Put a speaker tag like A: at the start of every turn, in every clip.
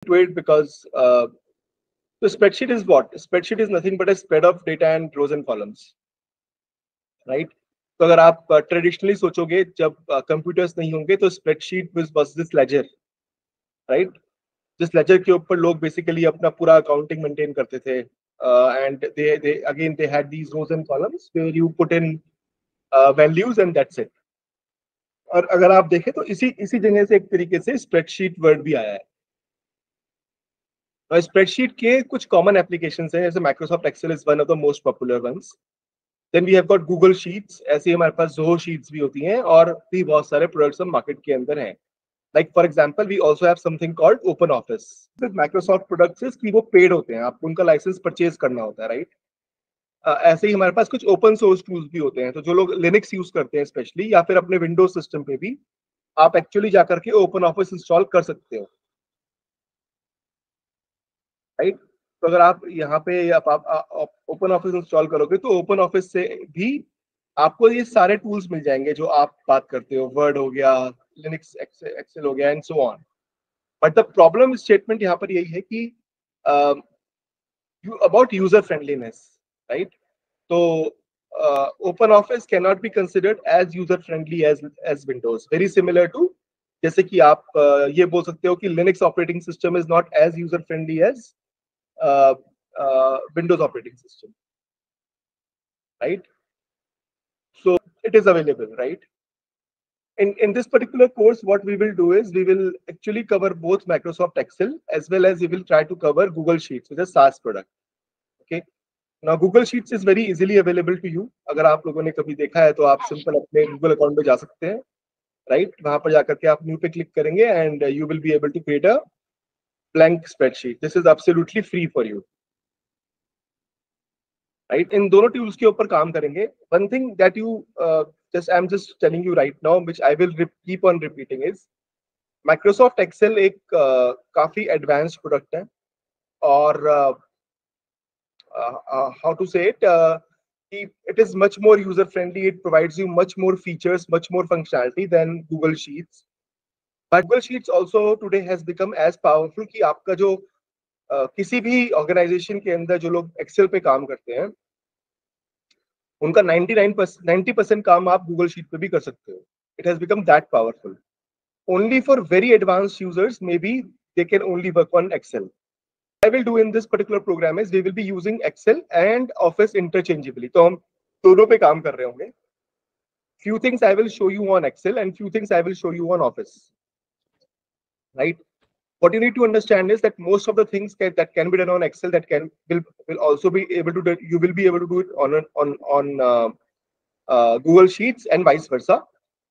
A: to it because the spreadsheet is what? Spreadsheet is nothing but a spread of data and rows and columns, right? तो अगर आप traditionally सोचोगे जब computers नहीं होंगे तो spreadsheet was this ledger, right? जिस लेजर के ऊपर लोग बेसिकली अपना पूरा अकाउंटिंग मेंटेन करते थे and they again they had these rows and columns where you put in values and that's it. और अगर आप देखें तो इसी इसी जगह से एक तरीके से स्प्रेडशीट वर्ड भी आया है। और स्प्रेडशीट के कुछ कॉमन एप्लीकेशंस हैं, जैसे Microsoft Excel is one of the most popular ones. Then we have got Google Sheets, ऐसे हमारे पास जोहो शीट्स भी होती हैं और भी बहुत सारे प्रोडक्ट्स हम मार्केट के अंदर हैं। Like for example, we also have something called Open Office. With Microsoft products is कि वो पेड होते हैं, आपको उनका लाइसेंस परचेज करना होता है, राइट? ऐसे ही हमारे पास कुछ ओपन सोर्स टूल्स भी होते हैं, तो जो लोग लिनक्स यूज करते हैं स्पेशली या फिर अपने विंडोज सिस्टम पे भी आप एक्चुअली जाकर के ओपन ऑफिस इंस्टॉल कर सकते हो, राइट? तो अगर आप यहाँ पे आप ओपन ऑफिस इंस्टॉल करोगे तो ओपन ऑफिस से भी आपको ये सारे टूल्स मिल जाएंगे जो आप बात करते हो, वर्ड हो गया, लिनक्स एक्सेल हो गया and so on. But the problem statement यहाँ पर यही है कि अबाउट यूजर फ्रेंडलीनेस, राइट? तो Open Office can not be considered as user friendly as Windows, very similar to जैसे कि आप ये बोल सकते हो कि Linux operating system is not as user friendly as Windows operating system, right? So it is available, right? In this particular course, what we will do is we will actually cover both Microsoft Excel as well as we will try to cover Google Sheets, which is a SaaS product. Okay. Now Google Sheets is very easily available to you. अगर आप लोगों ने कभी देखा है तो आप simple अपने Google अकाउंट पे जा सकते हैं, राइट? वहां पर जाकर के आप न्यू पे क्लिक करेंगे and you will be able to create a blank spreadsheet. This is absolutely free for you, right? इन दोनों टूल्स के ऊपर काम करेंगे. One thing that you just I'm just telling you right now, which I will keep on repeating, is Microsoft Excel एक काफी advanced product है और how to say it, it is much more user friendly. It provides you much more features, much more functionality than Google Sheets. But Google Sheets also today has become as powerful कि आपका जो किसी भी organisation के अंदर जो लोग Excel पे काम करते हैं उनका 90% काम आप गूगल शीट पे भी कर सकते हो. It has become that powerful. Only for very advanced users may be they can only work on Excel. I will do in this particular program is we will be using Excel and Office interchangeably. तो हम दोनों पे काम कर रहे होंगे. few things I will show you on Excel and few things I will show you on Office, right? What you need to understand is that most of the things that can be done on Excel that will also be able to do, you will be able to do it on Google Sheets and vice versa.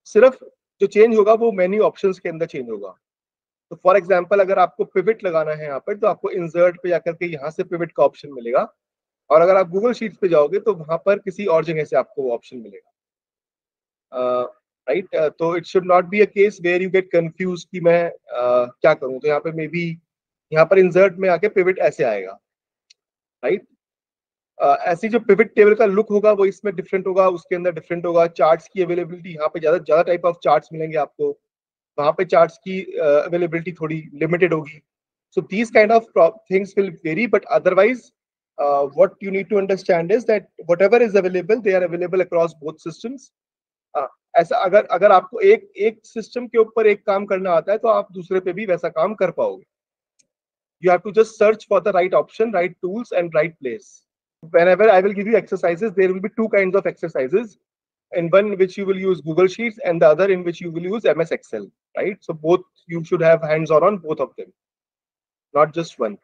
A: सिर्फ जो change होगा वो menu options के अंदर change होगा. तो for example अगर आपको पिवट लगाना है यहाँ पर तो आपको इंसर्ट पे जाकर के यहाँ से पिवट का ऑप्शन मिलेगा और अगर आप गूगल शीट्स पे जाओगे तो वहां पर किसी और जगह से आपको वो ऑप्शन मिलेगा, राइट? तो it should not be a case where you get confuse कि मैं क्या करूं. तो यहाँ पे मे बी यहाँ पर इंसर्ट में आके पिवट ऐसे आएगा, राइट? ऐसी जो पिवट टेबल का लुक होगा वो इसमें डिफरेंट होगा, उसके अंदर डिफरेंट होगा. चार्ट्स की अवेलेबिलिटी यहाँ पे ज्यादा टाइप ऑफ चार्ट्स मिलेंगे आपको, वहां पे चार्ट्स की अवेलेबिलिटी थोड़ी लिमिटेड होगी. So these kind of things will vary, but otherwise what you need to understand is that whatever is available, they are available across both systems. ऐसा अगर आपको एक सिस्टम के ऊपर एक काम करना आता है तो आप दूसरे पे भी वैसा काम कर पाओगे. You have to just search for the right option, right tools and right place. Whenever I will give you exercises, there will be two kinds of exercises, and one which you will use Google Sheets and the other in which you will use MS Excel, right? So both you should have hands on both of them, not just one.